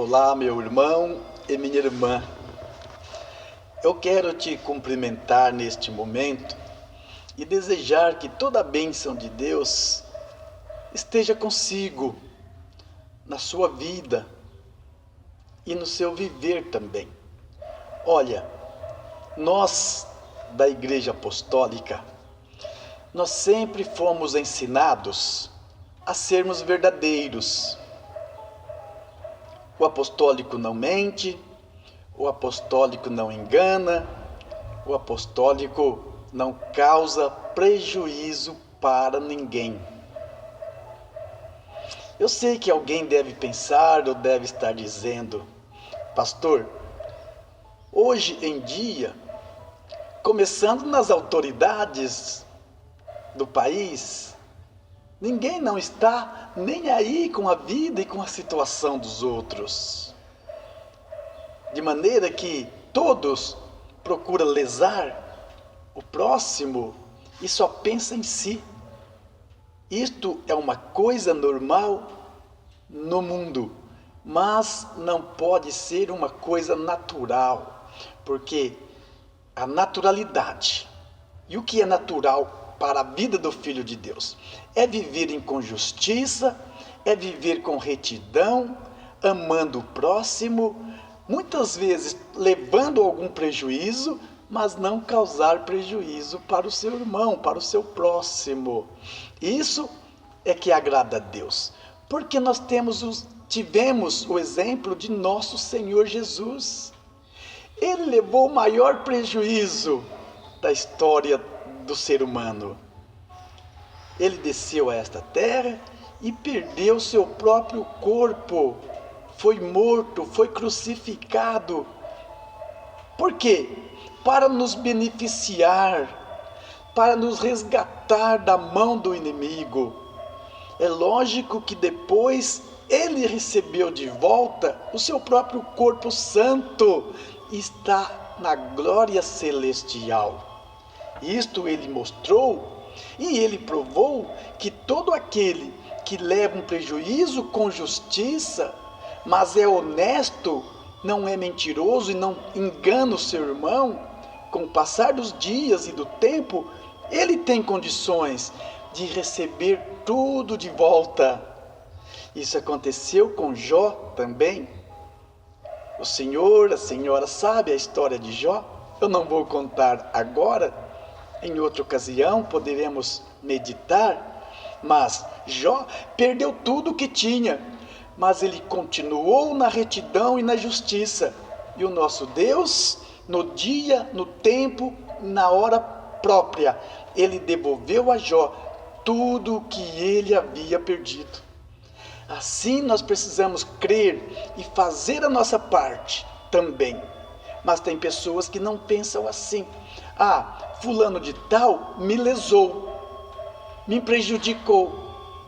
Olá, meu irmão e minha irmã. Eu quero te cumprimentar neste momento e desejar que toda a bênção de Deus esteja consigo na sua vida e no seu viver também. Olha, nós da Igreja Apostólica, nós sempre fomos ensinados a sermos verdadeiros. O apostólico não mente, o apostólico não engana, o apostólico não causa prejuízo para ninguém. Eu sei que alguém deve pensar ou deve estar dizendo: pastor, hoje em dia, começando nas autoridades do país, ninguém não está nem aí com a vida e com a situação dos outros. De maneira que todos procuram lesar o próximo e só pensam em si. Isto é uma coisa normal no mundo, mas não pode ser uma coisa natural, porque a naturalidade, e o que é natural para a vida do Filho de Deus, é viver com justiça, é viver com retidão, amando o próximo, muitas vezes levando algum prejuízo, mas não causar prejuízo para o seu irmão, para o seu próximo. Isso é que agrada a Deus, porque nós tivemos o exemplo de nosso Senhor Jesus. Ele levou o maior prejuízo da história do ser humano. Ele desceu a esta terra e perdeu seu próprio corpo. Foi morto, foi crucificado. Por quê? Para nos beneficiar, para nos resgatar da mão do inimigo. É lógico que depois ele recebeu de volta o seu próprio corpo santo e está na glória celestial. Isto ele mostrou e ele provou que todo aquele que leva um prejuízo com justiça, mas é honesto, não é mentiroso e não engana o seu irmão, com o passar dos dias e do tempo, ele tem condições de receber tudo de volta. Isso aconteceu com Jó também. A senhora sabe a história de Jó? Eu não vou contar agora, em outra ocasião poderemos meditar, mas Jó perdeu tudo o que tinha, mas ele continuou na retidão e na justiça. E o nosso Deus, no dia, no tempo, na hora própria, ele devolveu a Jó tudo o que ele havia perdido. Assim nós precisamos crer e fazer a nossa parte também. Mas tem pessoas que não pensam assim. Fulano de tal me lesou, me prejudicou,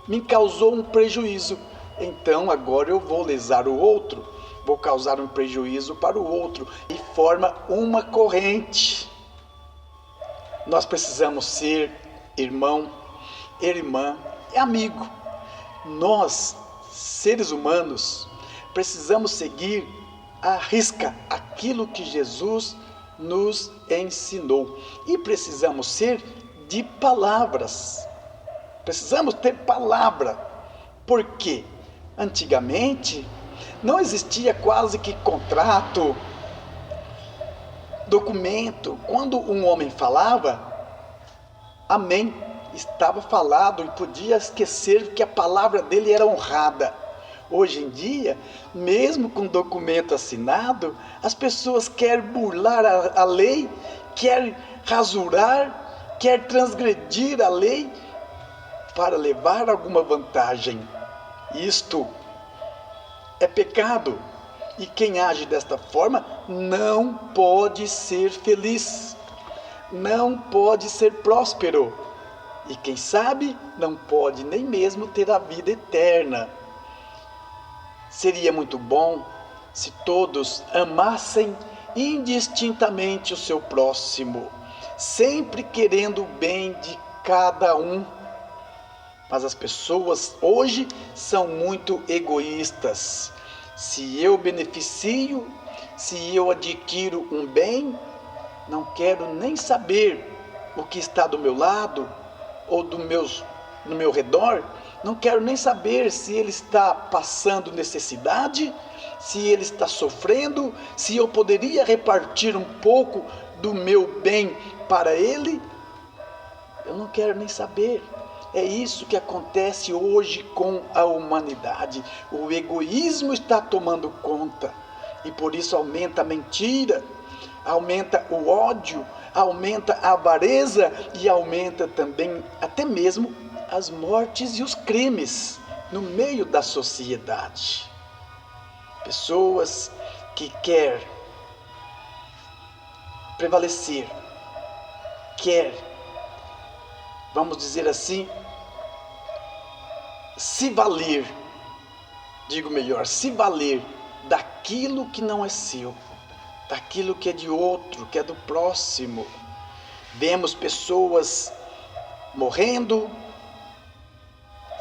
me causou um prejuízo. Então agora eu vou lesar o outro, vou causar um prejuízo para o outro, e forma uma corrente. Nós precisamos ser irmão, irmã e amigo. Nós, seres humanos, precisamos seguir à risca aquilo que Jesus nos ensinou. E precisamos ser de palavras. Precisamos ter palavra. Por quê? Antigamente, não existia quase que contrato, documento. Quando um homem falava, amém, estava falado e podia esquecer que a palavra dele era honrada. Hoje em dia, mesmo com documento assinado, as pessoas querem burlar a lei, querem rasurar, querem transgredir a lei para levar alguma vantagem. Isto é pecado, e quem age desta forma não pode ser feliz, não pode ser próspero, e quem sabe não pode nem mesmo ter a vida eterna. Seria muito bom se todos amassem indistintamente o seu próximo, sempre querendo o bem de cada um. Mas as pessoas hoje são muito egoístas, Se eu beneficio, se eu adquiro um bem, não quero nem saber o que está do meu lado ou no meu redor. Não quero nem saber se ele está passando necessidade, se ele está sofrendo, se eu poderia repartir um pouco do meu bem para ele. Eu não quero nem saber. É isso que acontece hoje com a humanidade. O egoísmo está tomando conta e por isso aumenta a mentira, aumenta o ódio, aumenta a avareza e aumenta também até mesmo as mortes e os crimes no meio da sociedade. Pessoas que querem prevalecer, vamos dizer assim, se valer daquilo que não é seu, daquilo que é de outro, que é do próximo. Vemos pessoas morrendo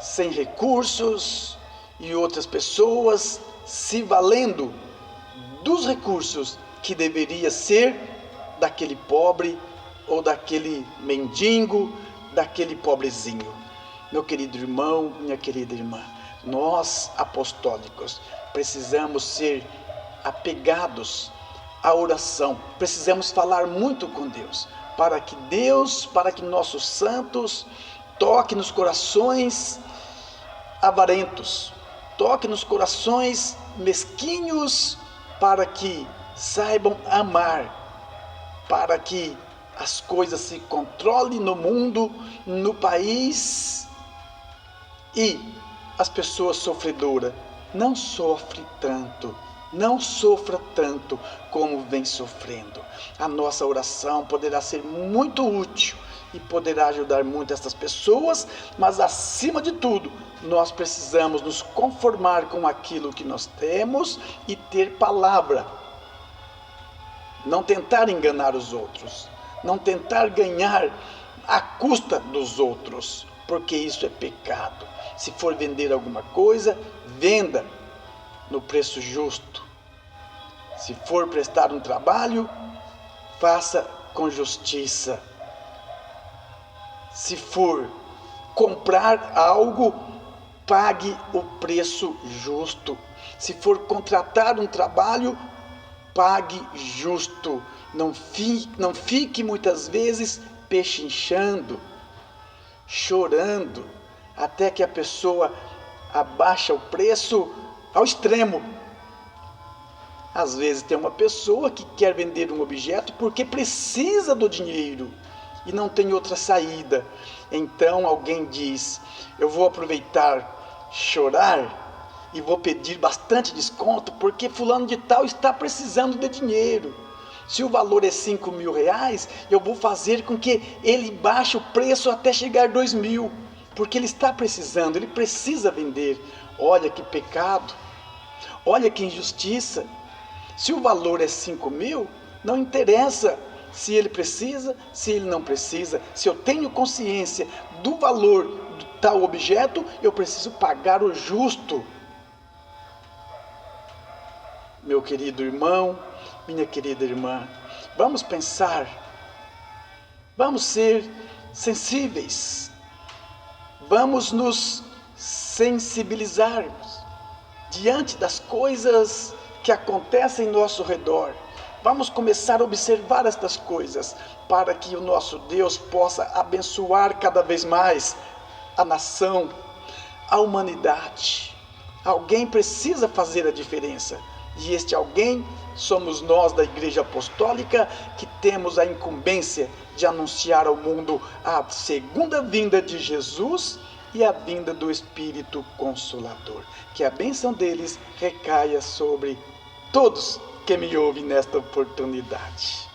sem recursos e outras pessoas se valendo dos recursos que deveria ser daquele pobre ou daquele mendigo, daquele pobrezinho. Meu querido irmão, minha querida irmã, nós apostólicos precisamos ser apegados à oração, precisamos falar muito com Deus, para que nossos santos toque nos corações avarentos, toque nos corações mesquinhos, para que saibam amar, para que as coisas se controlem no mundo, no país, e as pessoas sofredoras não sofrem tanto, não sofra tanto como vem sofrendo. A nossa oração poderá ser muito útil e poderá ajudar muito essas pessoas, mas acima de tudo, nós precisamos nos conformar com aquilo que nós temos e ter palavra. Não tentar enganar os outros, não tentar ganhar à custa dos outros, porque isso é pecado. Se for vender alguma coisa, venda no preço justo. Se for prestar um trabalho, faça com justiça. Se for comprar algo, pague o preço justo. Se for contratar um trabalho, pague justo. Não fique muitas vezes pechinchando, chorando, até que a pessoa abaixa o preço ao extremo. Às vezes tem uma pessoa que quer vender um objeto porque precisa do dinheiro e não tem outra saída. Então alguém diz: eu vou aproveitar, chorar e vou pedir bastante desconto porque fulano de tal está precisando de dinheiro. Se o valor é 5 mil reais, eu vou fazer com que ele baixe o preço até chegar a 2 mil, porque ele está precisando, ele precisa vender. Olha que pecado, olha que injustiça. Se o valor é 5 mil, não interessa se ele precisa, se ele não precisa. Se eu tenho consciência do valor de tal objeto, eu preciso pagar o justo. Meu querido irmão, minha querida irmã, vamos pensar, vamos ser sensíveis, vamos nos sensibilizarmos diante das coisas que acontecem em nosso redor. Vamos começar a observar estas coisas para que o nosso Deus possa abençoar cada vez mais a nação, a humanidade. Alguém precisa fazer a diferença. E este alguém somos nós da Igreja Apostólica, que temos a incumbência de anunciar ao mundo a segunda vinda de Jesus e a vinda do Espírito Consolador. Que a bênção deles recaia sobre todos que me ouvem nesta oportunidade.